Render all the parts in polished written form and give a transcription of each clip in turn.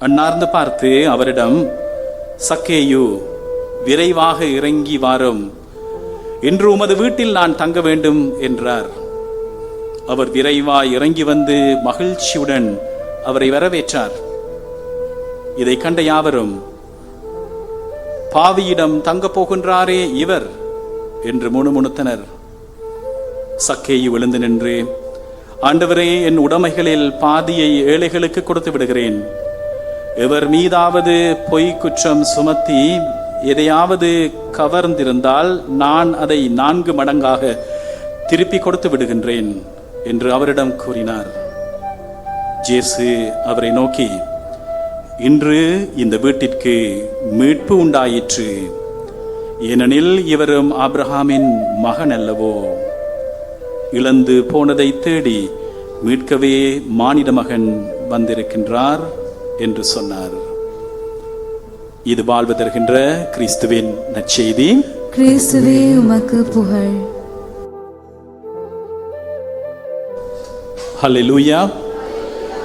அண்ணார்ந்து பார்த்து அவரிடம், சக்கேயு, விரைவாக இறங்கி வாரும், இன்று உமது வீட்டில் நான் தங்க வேண்டும் என்றார். அவர் விரைவாய் இறங்கி வந்து மகிழ்ச்சியுடன் அவரை வரவேற்றார். இதை கண்ட யாவரும், பாவியிடம் தங்க போகின்றாரே இவர் என்று முணுமுணுத்தனர். சக்கேயு எழுந்து நின்று, ஆண்டவரே, என் உடைமைகளில் பாதியை ஏழைகளுக்கு கொடுத்து விடுகிறேன். எவர் மீதாவது பொய் குற்றம் சுமத்தி எதையாவது கவர்ந்திருந்தால் நான் அதை 4 மடங்காக திருப்பி கொடுத்து விடுகின்றேன் என்று அவரிடம் கூறினார். இயேசு அவரை நோக்கி, இன்று இந்த வீட்டிற்கு மீட்பு உண்டாயிற்று, ஏனெனில் இவரும் ஆபிரகாமின் மகன் அல்லவோ. இழந்து போனதை தேடி மீட்கவே மானிட மகன் வந்திருக்கின்றார் என்று சொன்னார். இது வாழ்வு தருகின்ற கிறிஸ்துவின் நற்செய்தி. கிறிஸ்துவே உமக்கு புகழ். ஹல்லேலூயா.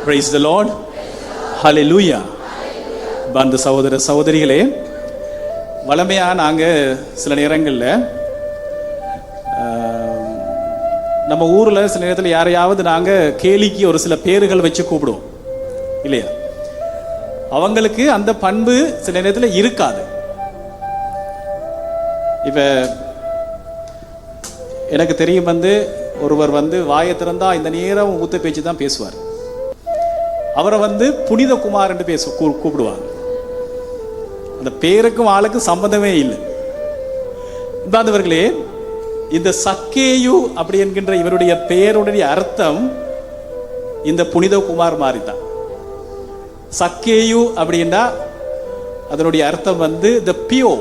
Praise the Lord. ஹல்லேலூயா. பந்து சகோதர சகோதரிகளே, வளமையா நாங்க சில நேரங்களில் நம்ம ஊர்ல சில நேரத்தில் யாரையாவது நாங்க கேலிக்கு ஒரு சில பேர்கள் வச்சு கூப்பிடுவோம் இல்லையா? அவங்களுக்கு அந்த பண்பு சில நேரத்தில் இருக்காது. இப்ப எனக்கு தெரியும், ஒருவர் வாயை திறந்தா இந்த நேரம் ஊத்த பேச்சு தான் பேசுவார். அவரை புனித குமார் என்று கூப்பிடுவாங்க. அந்த பேருக்கும் ஆளுக்கும் சம்பந்தமே இல்லை. இந்தாந்தவர்களே, இந்த சக்கேயு அப்படி என்கின்ற இவருடைய பெயருடைய அர்த்தம் இந்த புனித குமார் மாதிரி தான். சக்கேயு அப்படின்னா அதனுடைய அர்த்தம் the pure,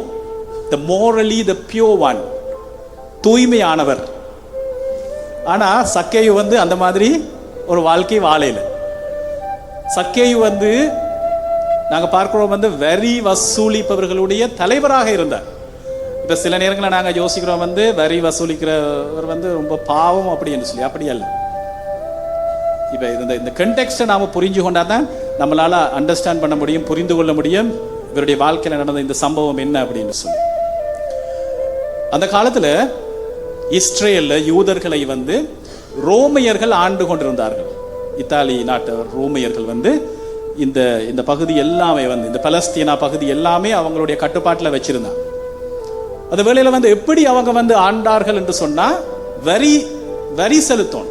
the morally the pure one, தூய்மையானவர். ஆனா சக்கேயு அந்த மாதிரி ஒரு வாழ்க்கை வாழையில. சக்கேயு நாங்க பார்க்கிறோம் வரி வசூலிப்பவர்களுடைய தலைவராக இருந்தார். இப்ப சில நேரங்களில் நாங்க யோசிக்கிறோம் வரி வசூலிக்கிறவர் ரொம்ப பாவம் அப்படின்னு சொல்லி. அப்படி அல்ல. இப்ப இந்த கண்டெக்ஸ்டை நாம புரிஞ்சு கொண்டாதான் நம்மளால அண்டர்ஸ்டாண்ட் பண்ண முடியும், புரிந்து கொள்ள முடியும் இவருடைய வாழ்க்கையில் நடந்த இந்த சம்பவம் என்ன அப்படின்னு சொல்லி. அந்த காலத்துல இஸ்ரேல்ல யூதர்களை ரோமையர்கள் ஆண்டு கொண்டிருந்தார்கள். இத்தாலி நாட்டவர் ரோமையர்கள் இந்த பகுதி எல்லாமே இந்த பலஸ்தீனா பகுதி எல்லாமே அவங்களுடைய கட்டுப்பாட்டில் வச்சிருந்தாங்க. அந்த வேளையில எப்படி அவங்க ஆண்டார்கள் என்று சொன்னா, வரி செலுத்தணும்.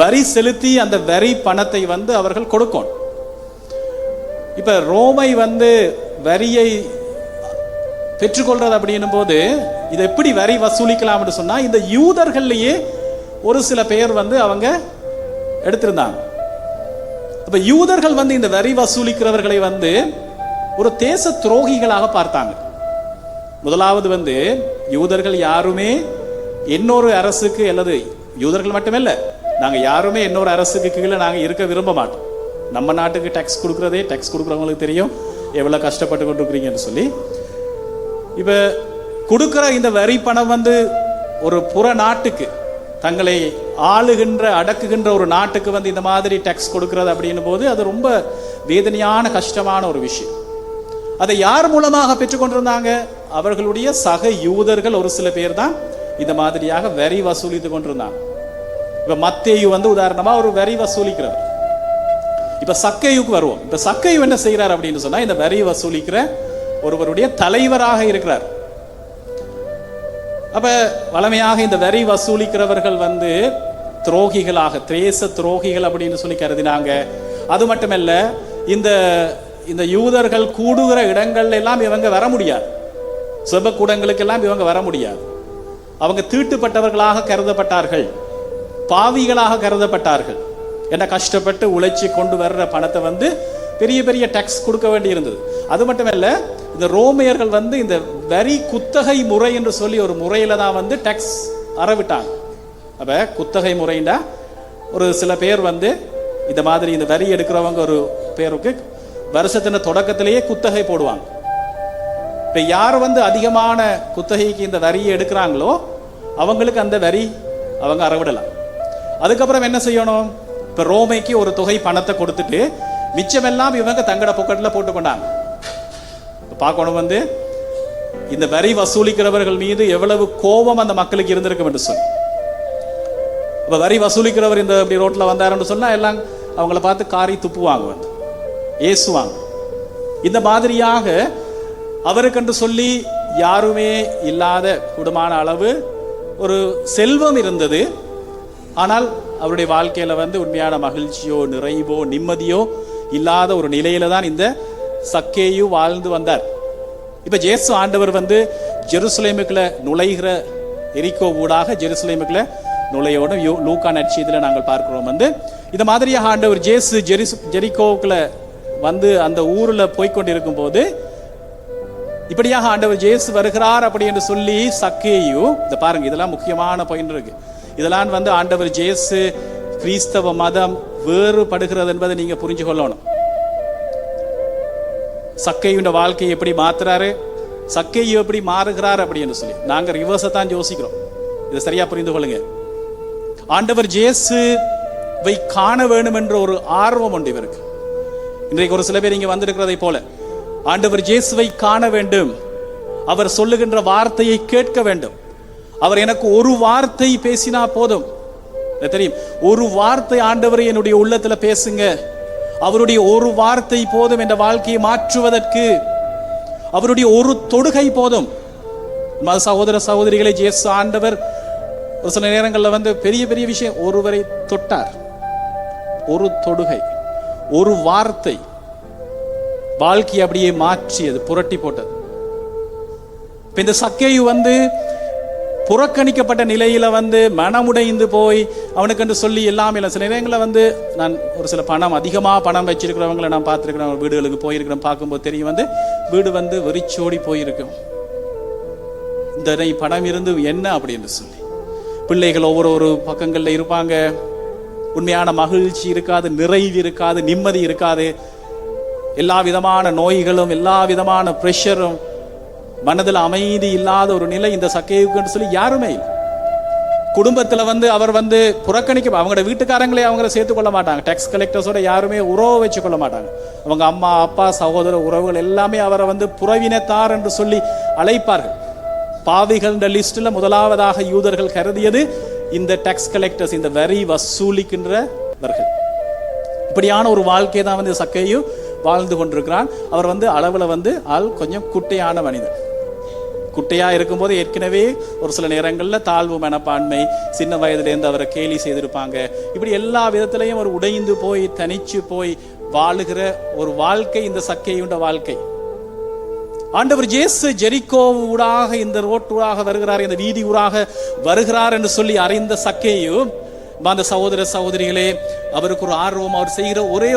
வரி செலுத்தி அந்த வரி பணத்தை அவர்கள் கொடுக்கணும். இப்ப ரோமை வரியை பெற்றுக்கொள்றது அப்படின்னும் போது இதை எப்படி வரி வசூலிக்கலாம் என்று சொன்னா, இந்த யூதர்கள்லயே ஒரு சில பேர் அவங்க எடுத்திருந்தாங்க. அப்ப யூதர்கள் இந்த வரி வசூலிக்கிறவர்களை ஒரு தேச துரோகிகளாக பார்த்தாங்க. முதலாவது யூதர்கள் யாருமே இன்னொரு அரசுக்கு, அல்லது யூதர்கள் மட்டுமல்ல, நாங்க யாருமே இன்னொரு அரசுக்கு கீழே நாங்க இருக்க விரும்ப மாட்டோம். நம்ம நாட்டுக்கு டேக்ஸ் கொடுக்கறதே, டேக்ஸ் கொடுக்குறவங்களுக்கு தெரியும் எவ்வளவு கஷ்டப்பட்டு கொண்டு இருக்கிறீங்கன்னு சொல்லி. இப்ப கொடுக்கிற இந்த வரி பணம் ஒரு புற நாட்டுக்கு, தங்களை ஆளுகின்ற அடக்குகின்ற ஒரு நாட்டுக்கு இந்த மாதிரி டேக்ஸ் கொடுக்கிறது அப்படின்னும் போது அது ரொம்ப வேதனையான கஷ்டமான ஒரு விஷயம். அதை யார் மூலமாக பெற்றுக்கொண்டிருந்தாங்க? அவர்களுடைய சக யூதர்கள் ஒரு சில பேர் தான் இந்த மாதிரியாக வரி வசூலித்து கொண்டிருந்தாங்க. இப்ப மத்தேயு உதாரணமா ஒரு வரி வசூலிக்கிறவர். இப்ப சக்கேயுக்கு வருவோம். இப்ப சக்கேயு என்ன செய்கிறார் அப்படின்னு சொன்னா, இந்த வரி வசூலிக்கிற ஒருவருடைய தலைவராக இருக்கிறார். அப்ப வளமையாக இந்த வரி வசூலிக்கிறவர்கள் துரோகிகளாக, தேச துரோகிகள் அப்படின்னு சொல்லி கருதினாங்க. அது மட்டுமல்ல, இந்த யூதர்கள் கூடுகிற இடங்கள்ல எல்லாம் இவங்க வர முடியாது. செப கூடங்களுக்கு எல்லாம் இவங்க வர முடியாது. அவங்க தீட்டுப்பட்டவர்களாக கருதப்பட்டார்கள், பாவிகளாக கருதப்பட்டார்கள். என்ன கஷ்டப்பட்டு உழைச்சி கொண்டு வர்ற பணத்தை பெரிய பெரிய டேக்ஸ் கொடுக்க வேண்டி இருந்தது. அது மட்டுமல்ல, இந்த ரோமையர்கள் இந்த வரி குத்தகை முறை என்று சொல்லி ஒரு முறையில தான் டேக்ஸ் அறவிட்டாங்க. அப்ப குத்தகை முறைன்னா ஒரு சில பேர் இந்த மாதிரி இந்த வரி எடுக்கிறவங்க ஒரு பேருக்கு வருஷத்தின் தொடக்கத்திலேயே குத்தகை போடுவாங்க. இப்ப யார் அதிகமான குத்தகைக்கு இந்த வரியை எடுக்கிறாங்களோ அவங்களுக்கு அந்த வரி அவங்க அறவிடலாம். அதுக்கப்புறம் என்ன செய்யணும்? இப்ப ரோமைக்கு ஒரு தொகை பணத்தை கொடுத்துட்டு மிச்சமெல்லாம் இவங்க தங்கட பொக்கெட்ல போட்டு கொண்டாங்க. பார்க்கணும் வந்து இந்த வரி வசூலிக்கிறவர்கள் மீது எவ்வளவு கோபம் அந்த மக்களுக்கு இருந்திருக்கும் என்று சொல்லி. இப்ப வரி வசூலிக்கிறவர் இந்த இப்படி ரோட்ல வந்தாருன்னு சொன்னா எல்லாம் அவங்கள பார்த்து காரி துப்புவாங்க, வந்து ஏசுவாங்க. இந்த மாதிரியாக அவருக்கென்று சொல்லி யாருமே இல்லாத கூடுமான அளவு ஒரு செல்வம் இருந்தது. ஆனால் அவருடைய வாழ்க்கையில வந்து உண்மையான மகிழ்ச்சியோ நிறைவோ நிம்மதியோ இல்லாத ஒரு நிலையில தான் இந்த சக்கேயு வாழ்ந்து வந்தார். இப்ப இயேசு ஆண்டவர் வந்து ஜெருசலேமுக்குள்ள நுழைகிற எரிகோ ஊடாக ஜெருசலேமுக்குள்ள நுழையோட லூக்கா நற்செய்தியில நாங்கள் பார்க்கிறோம். வந்து இந்த மாதிரியாக ஆண்டவர் ஜேசு ஜெரிகோவுக்குள்ள வந்து அந்த ஊர்ல போய்கொண்டிருக்கும் போது இப்படியாக ஆண்டவர் ஜேசு வருகிறார் அப்படி என்று சொல்லி சக்கேயு, இந்த பாருங்க இதெல்லாம் முக்கியமான பாயிண்ட் இருக்கு. இதெல்லாம் வந்து ஆண்டவர் ஜேசு கிறிஸ்தவ மதம் வேறுபடுகிறது என்பதை நீங்க புரிஞ்சு கொள்ளணும். சக்கேயுடைய வாழ்க்கையை எப்படி மாத்துறாரு, சக்கேயு எப்படி மாறுகிறார் அப்படி என்று சொல்லி நாங்க ரிவர்ஸை தான் யோசிக்கிறோம். இதை சரியா புரிந்து கொள்ளுங்க. ஆண்டவர் ஜேசுவை காண வேண்டும் என்ற ஒரு ஆர்வம் உண்டு இவருக்கு. இன்றைக்கு ஒரு சில பேர் இங்க வந்திருக்கிறதை போல ஆண்டவர் ஜேசுவை காண வேண்டும், அவர் சொல்லுகின்ற வார்த்தையை கேட்க வேண்டும். அவர் எனக்கு ஒரு வார்த்தை பேசினா போதும், தெரியும், ஒரு வார்த்தை ஆண்டவரை என்னுடைய உள்ளத்துல பேசுங்க, அவருடைய ஒரு வார்த்தை போதும் என்ற வாழ்க்கையை மாற்றுவதற்கு, அவருடைய ஒரு தொடுகை போதும். சகோதர சகோதரிகளை, ஜேசு ஆண்டவர் ஒரு சில நேரங்களில் வந்து பெரிய பெரிய விஷயம் ஒருவரை தொட்டார், ஒரு தொடுகை, ஒரு வார்த்தை வாழ்க்கையை அப்படியே மாற்றியது, புரட்டி போட்டது. இந்த சக்கேயு வந்து புறக்கணிக்கப்பட்ட நிலையில வந்து மனமுடைந்து போய் அவனுக்கு என்று சொல்லி எல்லாமே இல்லை. சில நேரங்களில் வந்து நான் ஒரு சில அதிகமாக பணம் வச்சிருக்கிறவங்களை நான் பார்த்துருக்கிறேன், வீடுகளுக்கு போயிருக்கிறேன், பார்க்கும்போது தெரியும் வந்து வீடு வந்து வெறிச்சோடி போயிருக்கும். இந்த பணம் இருந்து என்ன அப்படின்னு சொல்லி பிள்ளைகள் ஒவ்வொரு பக்கங்களில் இருப்பாங்க, உண்மையான மகிழ்ச்சி இருக்காது, நிறைவு இருக்காது, நிம்மதி இருக்காது, எல்லா விதமான நோய்களும் எல்லா விதமான பிரஷரும், மனதில் அமைதி இல்லாத ஒரு நிலை இந்த சக்கேயுக்கு சொல்லி யாருமே இல்லை. குடும்பத்துல வந்து அவர் வந்து புறக்கணிக்க, அவங்களோட வீட்டுக்காரங்களே அவங்கள சேர்த்துக் கொள்ள மாட்டாங்க, டாக்ஸ் கலெக்டர்ஸோட யாருமே உறவு வச்சு கொள்ள மாட்டாங்க. அவங்க அம்மா அப்பா சகோதர உறவுகள் எல்லாமே அவரை வந்து புறவினத்தார் என்று சொல்லி அழைப்பார்கள். பாவிகள் என்ற லிஸ்ட்ல முதலாவதாக யூதர்கள் கருதியது இந்த டாக்ஸ் கலெக்டர்ஸ், இந்த வரி வசூலிக்கின்றவர்கள். இப்படியான ஒரு வாழ்க்கையை தான் வந்து சக்கேயு வாழ்ந்து கொண்டிருக்கிறான். அவர் வந்து அளவுல வந்து கொஞ்சம் குட்டையான மனிதன். குட்டையா இருக்கும்போது ஏற்கனவே ஒரு சில நேரங்களில் தாழ்வு மனப்பான்மை, சின்ன வயதிலேருந்து அவரை கேலி செய்திருப்பாங்க. இப்படி எல்லா விதத்திலையும் ஒரு உடைந்து போய் தனிச்சு போய் வாழுகிற ஒரு வாழ்க்கை இந்த சக்கேயுண்ட வாழ்க்கை. ஆண்டவர் இயேசு ஜெரிகோ ஊடாக இந்த ரோட்டூடாக வருகிறார், இந்த வீதி ஊடாக வருகிறார் என்று சொல்லி அறிந்த சக்கேயு, அந்த சகோதர சகோதரிகளே, அவருக்கு ஒரு ஆர்வம், அவர் செய்கிற ஒரே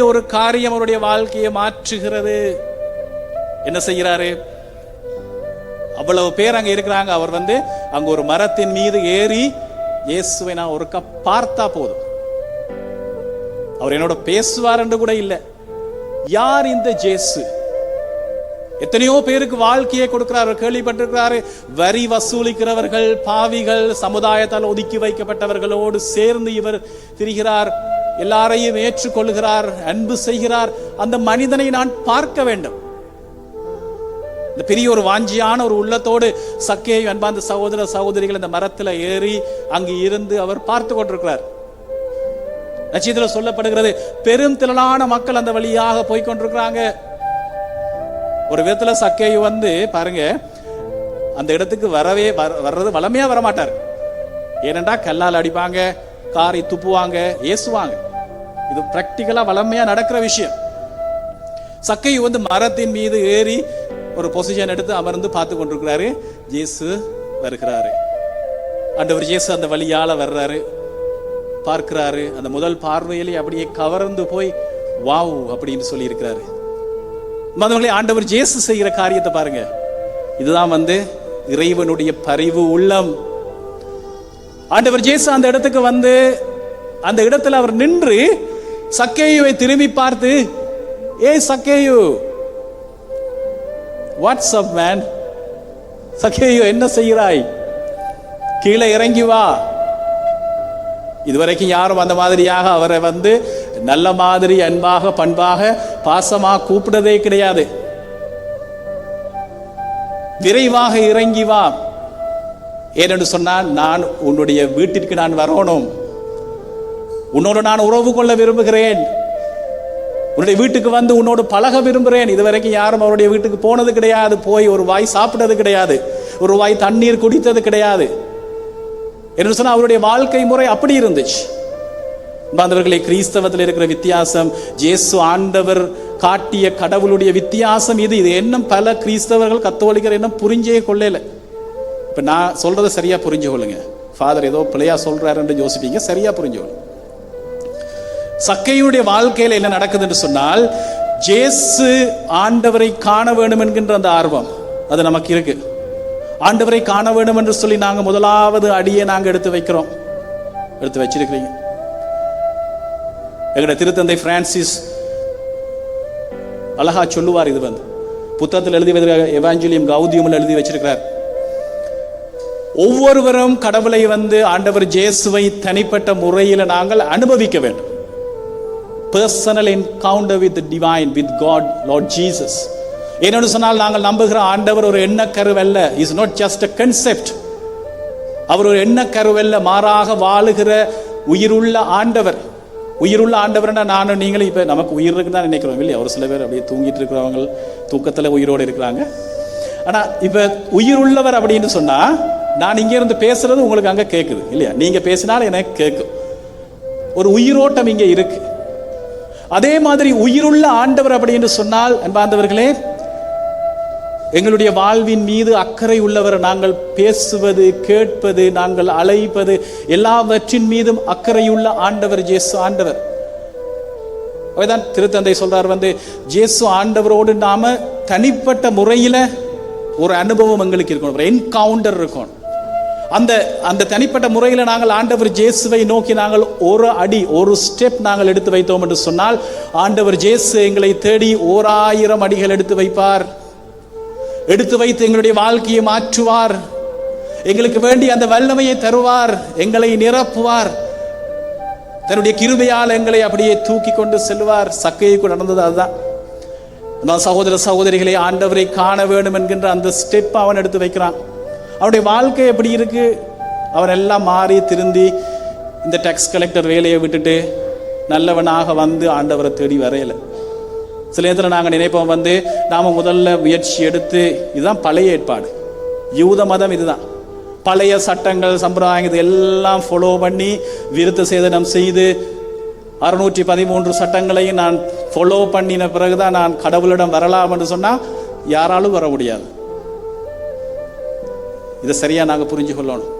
ஒரு காரியம், அவருடைய வாழ்க்கையை மாற்றுகிறது. என்ன செய்கிறாரு? அவ்வளவு பேர் அங்க இருக்கிறாங்க, அவர் வந்து அங்க ஒரு மரத்தின் மீது ஏறி இயேசுவை நான் ஒரு பார்த்தா போதும், அவர் என்னோட பேசுவார் என்று கூட இல்லை. யார் இந்த இயேசு? எத்தனையோ பேருக்கு வாழ்க்கையை கொடுக்கிறார், கேள்விப்பட்டிருக்கிறாரு. வரி வசூலிக்கிறவர்கள், பாவிகள், சமுதாயத்தால் ஒதுக்கி வைக்கப்பட்டவர்களோடு சேர்ந்து இவர் திரிகிறார், எல்லாரையும் ஏற்றுக்கொள்கிறார், அன்பு செய்கிறார். அந்த மனிதனை நான் பார்க்க வேண்டும். இந்த பெரிய ஒரு வாஞ்சியான ஒரு உள்ளத்தோடு சக்கேயு அன்பார்ந்த சகோதர சகோதரிகள் இந்த மரத்துல ஏறி அங்கு இருந்து அவர் பார்த்து கொண்டிருக்கிறார். நட்சத்திரத்தில் சொல்லப்படுகிறது, பெரும் திரளான மக்கள் அந்த வழியாக போய்கொண்டிருக்கிறாங்க. ஒரு விதத்துல சக்கேயு வந்து பாருங்க, அந்த இடத்துக்கு வர்றது வளமையா வரமாட்டார். ஏனென்றா கல்லால் அடிப்பாங்க, காரை துப்புவாங்க, ஏசுவாங்க. இது பிராக்டிகலா வளமையா நடக்கிற விஷயம். சக்கேயு வந்து மரத்தின் மீது ஏறி ஒரு பொசிஷன் எடுத்து அமர்ந்து பார்த்து கொண்டிருக்கிறாரு. இயேசு வருகிறாரு. ஆண்டவர் இயேசு அந்த வழியால வர்றாரு, பார்க்கிறாரு. அந்த முதல் பார்வையிலே அப்படியே கவர்ந்து போய் வாவ் அப்படின்னு சொல்லி இருக்கிறாரு. மதங்களே, ஆண்டவர் இயேசு செய்கிற காரியத்தை பாருங்க. இதுதான் வந்து இறைவனுடைய பரிவு உள்ளம். ஆண்டவர் இயேசு அந்த இடத்துக்கு வந்து அந்த இடத்துல அவர் நின்று சக்கேயுவை திரும்பி பார்த்து, ஏய் சக்கேயு, வாட்ஸ் அப் மேன்? சக்கேயு, என்ன செய்கிறாய்? கீழே இறங்கி வா. இதுவரைக்கும் யாரும் அந்த மாதிரியாக அவரை வந்து நல்ல மாதிரி அன்பாக பண்பாக பாசமாக கூப்பிட்டதே கிடையாது. விரைவாக இறங்கி வா, ஏனென்று சொன்னால் நான் உன்னுடைய வீட்டிற்கு நான் வரணும், உன்னோடு நான் உறவு கொள்ள விரும்புகிறேன், உன்னுடைய வீட்டுக்கு வந்து உன்னோடு பழக விரும்புகிறேன். இதுவரைக்கும் யாரும் அவருடைய வீட்டுக்கு போனது கிடையாது, போய் ஒரு வாய் சாப்பிட்டது கிடையாது, ஒரு வாய் தண்ணீர் குடித்தது கிடையாது. என்று சொன்னால் அவருடைய வாழ்க்கை முறை அப்படி இருந்துச்சு. பாந்தவர்களே, கிறிஸ்தவத்தில் இருக்கிற வித்தியாசம், இயேசு ஆண்டவர் காட்டிய கடவுளுடைய வித்தியாசம் இது. இன்னும் பல கிறிஸ்தவர்கள் கத்தோலிக்கர் இன்னும் புரிஞ்சே கொள்ளல. இப்ப நான் சொல்றதை சரியா புரிஞ்சு கொள்ளுங்க. ஃபாதர் ஏதோ பிள்ளையா சொல்றாருன்னு யோசிப்பீங்க, சரியா புரிஞ்சு கொள்ளுங்க. சக்கையுடைய வாழ்க்கையில் என்ன நடக்குது என்று சொன்னால், இயேசு ஆண்டவரை காண வேண்டும் என்கின்ற அந்த ஆர்வம் அது நமக்கு இருக்கு. ஆண்டவரை காண வேண்டும் என்று சொல்லி நாங்கள் முதலாவது அடியை நாங்கள் எடுத்து வைக்கிறோம், எடுத்து வச்சிருக்கிறீங்க. எங்களுடைய திருத்தந்தை பிரான்சிஸ் அழகா சொல்லுவார். இது வந்து புத்தகத்தில் எழுதி எவாஞ்சலியம் கௌதியமில் எழுதி வச்சிருக்கிறார். ஒவ்வொருவரும் கடவுளை வந்து ஆண்டவர் இயேசுவை தனிப்பட்ட முறையில் நாங்கள் அனுபவிக்க வேண்டும். Personal encounter with the divine, with God, Lord Jesus. ஏனென்று சொன்னால் நாங்கள் நம்புகிற ஆண்டவர் ஒரு எண்ணக்கருவல்ல. Is not just a concept. அவர் ஒரு எண்ணக்கருவல்ல, மாறாக வாழுகிற உயிருள்ள ஆண்டவர். உயிருள்ள ஆண்டவர்னா நானும் நீங்களும் இப்போ நமக்கு உயிர் இருக்குன்னு தான் நினைக்கிறோம் இல்லையா? ஒரு சில பேர் அப்படியே தூங்கிட்டு இருக்கிறவங்க தூக்கத்தில் உயிரோடு இருக்கிறாங்க. ஆனால் இப்போ உயிருள்ளவர் அப்படின்னு சொன்னால், நான் இங்கே இருந்து பேசுறது உங்களுக்கு அங்கே கேட்குது இல்லையா? நீங்கள் பேசினாலும் எனக்கு கேட்கும். ஒரு உயிரோட்டம் இங்கே இருக்கு. அதே மாதிரி உயிருள்ள ஆண்டவர் அப்படின்னு சொன்னால், அன்பார்ந்தவர்களே, எங்களுடைய வாழ்வின் மீது அக்கறை உள்ளவர். நாங்கள் பேசுவது, கேட்பது, நாங்கள் அழைப்பது, எல்லாவற்றின் மீதும் அக்கறையுள்ள ஆண்டவர் இயேசு ஆண்டவர். அவைதான் திருத்தந்தை சொல்றார் வந்து, இயேசு ஆண்டவரோடு நாம தனிப்பட்ட முறையில ஒரு அனுபவம் எங்களுக்கு இருக்கணும், ஒரு என்கவுண்டர் இருக்கணும். அந்த தனிப்பட்ட முறையில் நாங்கள் ஆண்டவர் இயேசுவை நோக்கி நாங்கள் ஒரு அடி, ஒரு ஸ்டெப் நாங்கள் எடுத்து வைத்தோம் என்று சொன்னால், ஆண்டவர் இயேசு எங்களை தேடி 1000 அடிகள் எடுத்து வைப்பார். எடுத்து வைத்து எங்களுடைய வாழ்க்கையை மாற்றுவார். எங்களுக்கு வேண்டிய அந்த வல்லமையை தருவார், எங்களை நிரப்புவார், தன்னுடைய கிருபையால் எங்களை அப்படியே தூக்கி கொண்டு செல்வார். சக்கைக்கு நடந்தது அதுதான். சகோதர சகோதரிகளை, ஆண்டவரை காண வேண்டும் என்கின்ற அந்த ஸ்டெப் அவன் எடுத்து வைக்கிறான். அவனுடைய வாழ்க்கை எப்படி இருக்கு? அவன் எல்லாம் மாறி திருந்தி இந்த டேக்ஸ் கலெக்டர் வேலையை விட்டுட்டு நல்லவனாக வந்து ஆண்டவரை தேடி வரையலை. சில நேரத்தில் நாங்கள் நினைப்போம் வந்து நாம் முதல்ல முயற்சி எடுத்து, இதுதான் பழைய ஏற்பாடு, யூத மதம் இதுதான், பழைய சட்டங்கள் சம்பிரதாயங்கள் எல்லாம் ஃபாலோ பண்ணி விருத்த சேதனம் செய்து 613 சட்டங்களையும் நான் ஃபாலோ பண்ணின பிறகுதான் நான் கடவுளிடம் வரலாம் என்று சொன்னால் யாராலும் வர முடியாது. இதை சரியா நாங்கள் புரிஞ்சு கொள்ளணும்.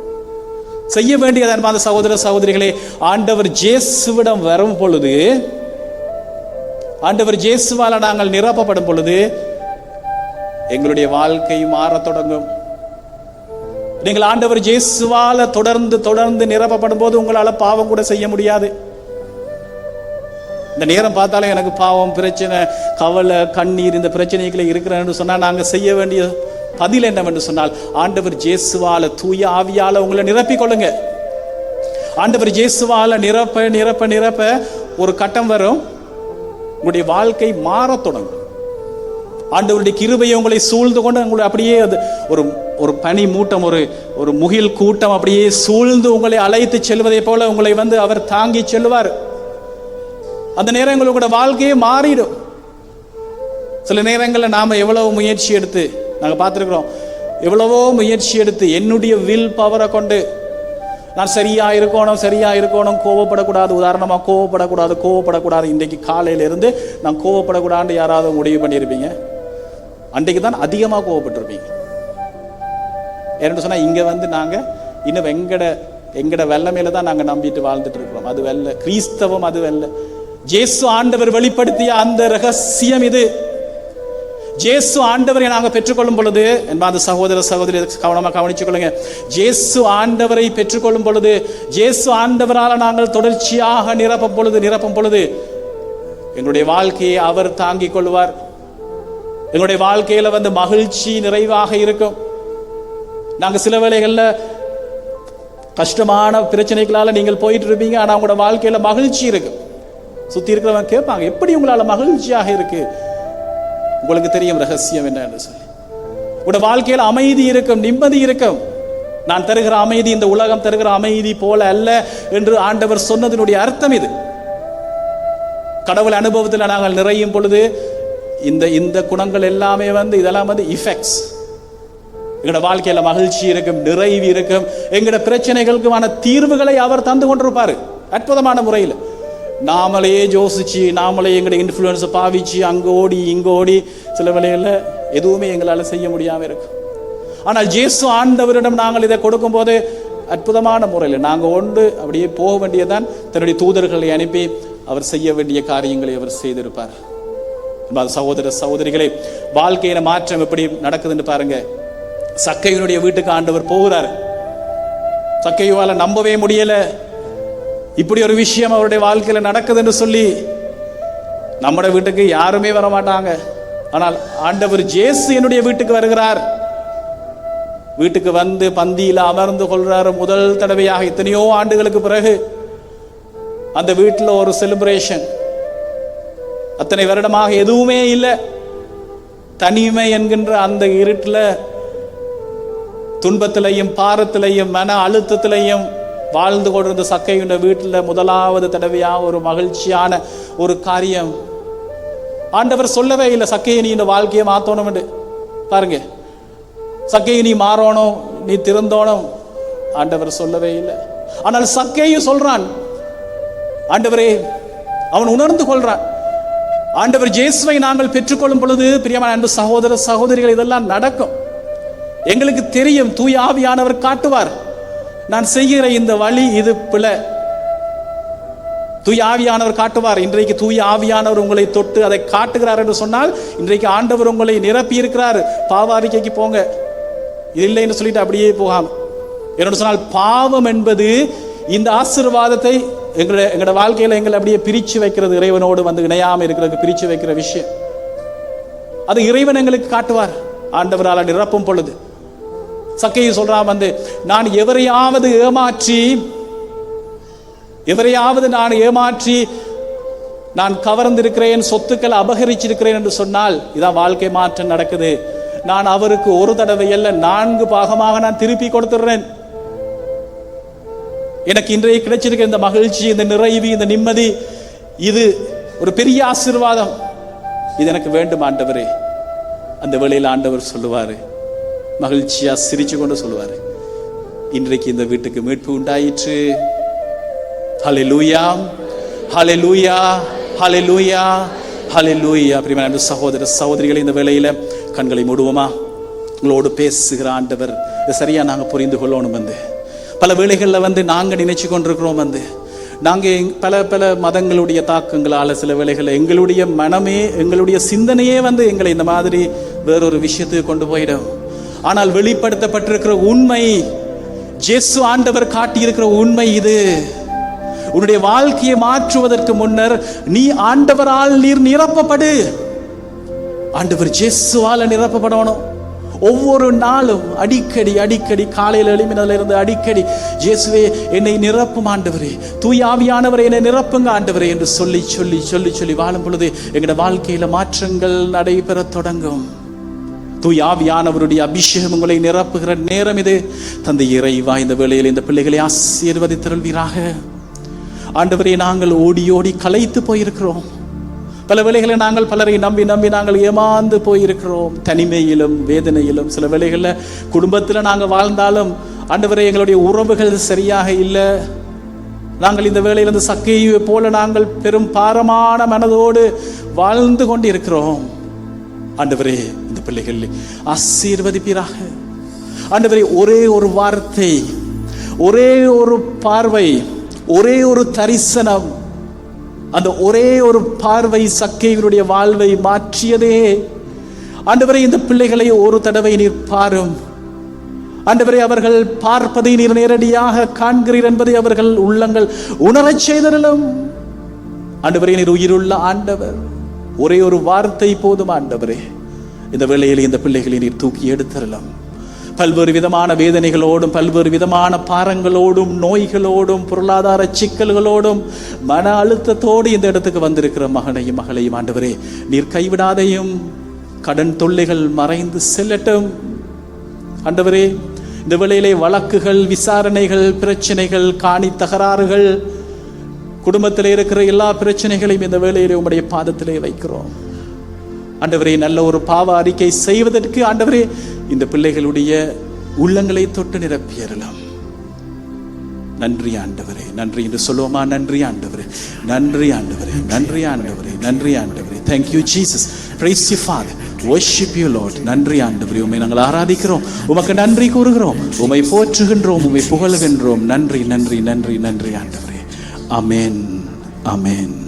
செய்ய வேண்டியது அன்பான சகோதர சகோதரிகளே, ஆண்டவர் இயேசுவிடம் வரும் பொழுது, ஆண்டவர் இயேசுவால நாங்கள் நிரப்பப்படும் பொழுது எங்களுடைய வாழ்க்கை மாறத் தொடங்கும். நீங்கள் ஆண்டவர் இயேசுவால தொடர்ந்து நிரப்பப்படும் போது உங்களால பாவம் கூட செய்ய முடியாது. இந்த நேரம் பார்த்தாலே எனக்கு பாவம், பிரச்சனை, கவலை, கண்ணீர், இந்த பிரச்சனைகளை இருக்கிறேன்னு சொன்னால் நாங்கள் செய்ய வேண்டிய பதில் என்னவென்று சொன்னால், ஆண்டவர் இயேசுவால தூய ஆவியால உங்களை நிரப்பிக் கொள்ளுங்க. ஆண்டவர் இயேசுவால நிரப்ப நிரப்ப நிரப்ப ஒரு கட்டம் வரும், உங்களுடைய வாழ்க்கை மாறத் தொடங்கும். ஆண்டவருடைய கிருபையை உங்களை சூழ்ந்து கொண்டு உங்களை அப்படியே அது ஒரு பனி மூட்டம், ஒரு முகில் கூட்டம் அப்படியே சூழ்ந்து உங்களை அழைத்து செல்வதை போல உங்களை வந்து அவர் தாங்கி செல்வார். அந்த நேரம் உங்களோட வாழ்க்கையே மாறிடும். சில நேரங்களில் நாம எவ்வளவு முயற்சி எடுத்து நாங்கள் பார்த்துருக்குறோம், எவ்வளவோ முயற்சி எடுத்து என்னுடைய வில் பவரை கொண்டு நான் சரியா இருக்கணும், கோவப்படக்கூடாது, உதாரணமாக கோவப்படக்கூடாது, இன்றைக்கு காலையிலிருந்து நான் கோவப்படக்கூடாதுன்னு யாராவது முடிவு பண்ணியிருப்பீங்க. அன்றைக்கு தான் அதிகமாக கோவப்பட்டிருப்பீங்க. ஏன்னு சொன்னால் இங்கே வந்து நாங்கள் இன்னும் எங்கட வெள்ளமையில தான் நாங்கள் நம்பிட்டு வாழ்ந்துட்டு இருக்கிறோம். அது வெல்ல கிறிஸ்தவம், அது வெல்ல இயேசு ஆண்டவர் வெளிப்படுத்திய அந்த ரகசியம் இது. இயேசு ஆண்டவரை நாங்கள் பெற்றுக்கொள்ளும் பொழுது, என்பது சகோதர சகோதரி கவனமாக கவனித்துக் கொள்ளுங்க, இயேசு ஆண்டவரை பெற்றுக்கொள்ளும் பொழுது, இயேசு ஆண்டவரால் நாங்கள் தொடர்ச்சியாக நிரப்பும் பொழுது எங்களுடைய வாழ்க்கையை அவர் தாங்கிக் கொள்வார். எங்களுடைய வாழ்க்கையில வந்து மகிழ்ச்சி நிறைவாக இருக்கும். நாங்கள் சில வேளைகளில் கஷ்டமான பிரச்சனைகளால நீங்கள் போயிட்டு இருப்பீங்க, ஆனா உங்களோட வாழ்க்கையில மகிழ்ச்சி இருக்கு. சுத்தி இருக்கிறவங்க கேட்பாங்க, எப்படி உங்களால மகிழ்ச்சியாக இருக்கு? உங்களுக்கு தெரியும் ரகசியம் என்னன்னு சொல்லி. உங்களோட வாழ்க்கையில அமைதி இருக்கும், நிம்மதி இருக்கும். நான் தருகிற அமைதி இந்த உலகம் தருகிற அமைதி போல அல்ல என்று ஆண்டவர் சொன்னதனுடைய அர்த்தம் இது. கடவுள் அனுபவத்தில் நாங்கள் நிறையும் பொழுது இந்த குணங்கள் எல்லாமே இதெல்லாம் இஃபெக்ட்ஸ். எங்களோட வாழ்க்கையில மகிழ்ச்சி இருக்கும், நிறைவு இருக்கும், எங்களோட பிரச்சனைகளுக்குமான தீர்வுகளை அவர் தந்து கொண்டிருப்பாரு அற்புதமான முறையில். நாமளே யோசிச்சு, நாமளே எங்களோட இன்ஃப்ளூயன்ஸை பாவிச்சு அங்க ஓடி இங்க ஓடி சில வேளைகளில் எதுவுமே எங்களால் செய்ய முடியாம இருக்கும். ஆனால் இயேசு ஆண்டவரிடம் நாங்கள் இதை கொடுக்கும் போது அற்புதமான முறையில் நாங்கள் ஒன்று அப்படியே போக வேண்டியதான். தன்னுடைய தூதர்களை அனுப்பி அவர் செய்ய வேண்டிய காரியங்களை அவர் செய்திருப்பார். சகோதர சகோதரிகளை, வாழ்க்கையில மாற்றம் எப்படி நடக்குதுன்னு பாருங்க. சக்கையினுடைய வீட்டுக்கு ஆண்டவர் போகிறார். சக்கையால நம்பவே முடியல, இப்படி ஒரு விஷயம் அவருடைய வாழ்க்கையில நடக்குதுன்னு சொல்லி. நம்முடைய வீட்டுக்கு யாருமே வர மாட்டாங்க, ஆனால் ஆண்டவர் இயேசு என்னுடைய வீட்டுக்கு வருகிறார். வீட்டுக்கு வந்து பந்தியில அமர்ந்து கொள்றாரு. முதல் தடவையாக எத்தனையோ ஆண்டுகளுக்கு பிறகு அந்த வீட்டில் ஒரு செலிப்ரேஷன். அத்தனை வருடமாக எதுவுமே இல்லை, தனிமை என்கின்ற அந்த இருட்டில், துன்பத்திலையும் பாரத்திலையும் மன அழுத்தத்திலையும் வாழ்ந்து கொண்டிருந்த சக்கையுடைய வீட்டில் முதலாவது தடவையாக ஒரு மகிழ்ச்சியான ஒரு காரியம். ஆண்டவர் சொல்லவே இல்லை சக்கையை நீ இந்த வாழ்க்கையை மாத்தணும் என்று. பாருங்க, சக்கையை நீ மாறணும், நீ திருந்தோணும், ஆண்டவர் சொல்லவே இல்லை. ஆனால் சக்கையும் சொல்றான், ஆண்டவரே, அவன் உணர்ந்து கொள்றான். ஆண்டவர் இயேசுவை நாங்கள் பெற்றுக்கொள்ளும் பொழுது பிரியமான அன்பு சகோதர சகோதரிகள், இதெல்லாம் நடக்கும். எங்களுக்கு தெரியும், தூய ஆவியானவர் காட்டுவார், நான் செய்கிற இந்த வழி இது பிழை. தூய ஆவியானவர் காட்டுவார். இன்றைக்கு தூய ஆவியானவர் உங்களை தொட்டு அதை காட்டுகிறார் என்று சொன்னால், இன்றைக்கு ஆண்டவர் உங்களை நிரப்பி இருக்கிறார். பாவ அறிக்கைக்கு போங்க, இது இல்லைன்னு சொல்லிட்டு அப்படியே போகாம. என்னோட சொன்னால், பாவம் என்பது இந்த ஆசீர்வாதத்தை எங்களோட வாழ்க்கையில எங்களை அப்படியே பிரிச்சு வைக்கிறது, இறைவனோடு இணையாம இருக்கிறதுக்கு பிரிச்சு வைக்கிற விஷயம். அது இறைவன் எங்களுக்கு காட்டுவார் ஆண்டவரால் நிரப்பும் பொழுது. சக்கையை சொல்றான், நான் எவரையாவது ஏமாற்றி நான் கவர்ந்திருக்கிறேன், சொத்துக்களை அபகரிச்சிருக்கிறேன் என்று சொன்னால், இதான் வாழ்க்கை மாற்றம் நடக்குது. நான் அவருக்கு ஒரு தடவை அல்ல 4 பாகமாக நான் திருப்பி கொடுத்துடுறேன். எனக்கு இன்றைய கிடைச்சிருக்க இந்த மகிழ்ச்சி, இந்த நிறைவு, இந்த நிம்மதி, இது ஒரு பெரிய ஆசீர்வாதம், இது எனக்கு வேண்டும் ஆண்டவரே. அந்த வேளையில் ஆண்டவர் சொல்லுவாரு, மகிழ்ச்சியா சிரிச்சு கொண்டு சொல்லுவாரு, இன்றைக்கு இந்த வீட்டுக்கு மீட்பு உண்டாயிற்று. ஹல்லேலூயா, ஹல்லேலூயா, ஹல்லேலூயா, ஹல்லேலூயா. பிரியமான சகோதர சகோதரிகளை, இந்த வேளையில கண்களை மூடுவோமா? உங்களோடு பேசுகிற ஆண்டவர் சரியா நாங்க புரிந்து கொள்ளணும். பல வேளைகளில் நாங்க நினைச்சு கொண்டிருக்கிறோம், நாங்க பல பல மதங்களுடைய தாக்கங்களால சில வேளைகளில் எங்களுடைய மனமே, எங்களுடைய சிந்தனையே எங்களை இந்த மாதிரி வேறொரு விஷயத்துக்கு கொண்டு போயிடும். ஆனால் வெளிப்படுத்தப்பட்டிருக்கிற உண்மை, இயேசு ஆண்டவர் காட்டியிருக்கிற உண்மை இது. உன்னுடைய வாழ்க்கையை மாற்றுவதற்கு முன்னர் நீ ஆண்டவரால் நீர் நிரப்பப்படு. ஆண்டவர் இயேசுவால நிரப்பப்படணும். ஒவ்வொரு நாளும் அடிக்கடி அடிக்கடி காலையில் எழுப்பினதுல இருந்து அடிக்கடி, இயேசுவே என்னை நிரப்பும் ஆண்டவரே, தூய ஆவியானவரே என்னை நிரப்புங்க ஆண்டவரே என்று சொல்லி சொல்லி சொல்லி சொல்லி வாழும் பொழுது எங்களோட வாழ்க்கையில மாற்றங்கள் நடைபெற தொடங்கும். தூய ஆவியானவருடைய அபிஷேகம் உங்களை நிரப்புகிற நேரம் இது. தந்தை இறைவா, இந்த வேளையில் இந்த பிள்ளைகளை ஆசீர்வதித்தருள்வீராக. ஆண்டவரே, நாங்கள் ஓடி ஓடி களைத்து போயிருக்கிறோம். பல வேளைகளை நாங்கள் பலரை நம்பி நம்பி நாங்கள் ஏமாந்து போயிருக்கிறோம். தனிமையிலும் வேதனையிலும், சில வேளைகளில் குடும்பத்தில் நாங்கள் வாழ்ந்தாலும் ஆண்டவரே எங்களுடைய உறவுகள் சரியாக இல்லை. நாங்கள் இந்த வேளையிலிருந்து சக்கையை போல நாங்கள் பெரும் பாரமான மனதோடு வாழ்ந்து கொண்டு இருக்கிறோம். ஆண்டவரே, இந்த பிள்ளைகள் ஆசீர்வதிப்பீராக. ஆண்டவரே, ஒரே ஒரு வார்த்தை, ஒரே ஒரு பார்வை, ஒரே ஒரு தரிசனம், அந்த ஒரே ஒரு பார்வை சக்கையினுடைய வாழ்வை மாற்றியதே. ஆண்டவரே, இந்த பிள்ளைகளை ஒரு தடவை நீர் பாரும். ஆண்டவரே, அவர்கள் பார்ப்பதை நீர் நேரடியாக காண்கிறீர் என்பதை அவர்கள் உள்ளங்கள் உணரச் செய்தருளும். ஆண்டவரே, நீர் உயிருள்ள ஆண்டவர். ஒரே ஒரு வார்த்தை போதும் ஆண்டவரே. இந்த வேளையில் இந்த பிள்ளைகளை நீர் தூக்கி எடுத்தருளும். பல்வேறு விதமான வேதனைகளோடும் பல்வேறு விதமான பாரங்களோடும் நோய்களோடும் பொருளாதார சிக்கல்களோடும் மன அழுத்தத்தோடு இந்த இடத்துக்கு வந்திருக்கிற மகனையும் மகளையும் ஆண்டவரே நீர் கைவிடாதையும். கடன் தொல்லைகள் மறைந்து செல்லட்டும் ஆண்டவரே. இந்த வேளையிலே வழக்குகள், விசாரணைகள், பிரச்சனைகள், காணி தகராறுகள், குடும்பத்தில் இருக்கிற எல்லா பிரச்சனைகளையும் இந்த வேளையிலே உம்முடைய பாதத்திலே வைக்கிறோம் ஆண்டவரே. நல்ல ஒரு பாவ அறிக்கை செய்வதற்கு ஆண்டவரே இந்த பிள்ளைகளுடைய உள்ளங்களை தொட்டு நிரப்பியறலாம். நன்றி ஆண்டவரே, நன்றி என்று சொல்லுவோமா? நன்றி ஆண்டவரே, நன்றி ஆண்டவரே, நன்றி ஆண்டவரே, நன்றி ஆண்டவரே. Thank you Jesus. Praise you Father. Worship you Lord. நன்றி ஆண்டவரே, உம்மை நாங்கள் ஆராதிக்கிறோம், உமக்கு நன்றி கூறுகிறோம், உம்மை போற்றுகின்றோம், உம்மை புகழுகின்றோம். நன்றி நன்றி நன்றி நன்றி ஆண்டவரே. ஆமென், ஆமென்.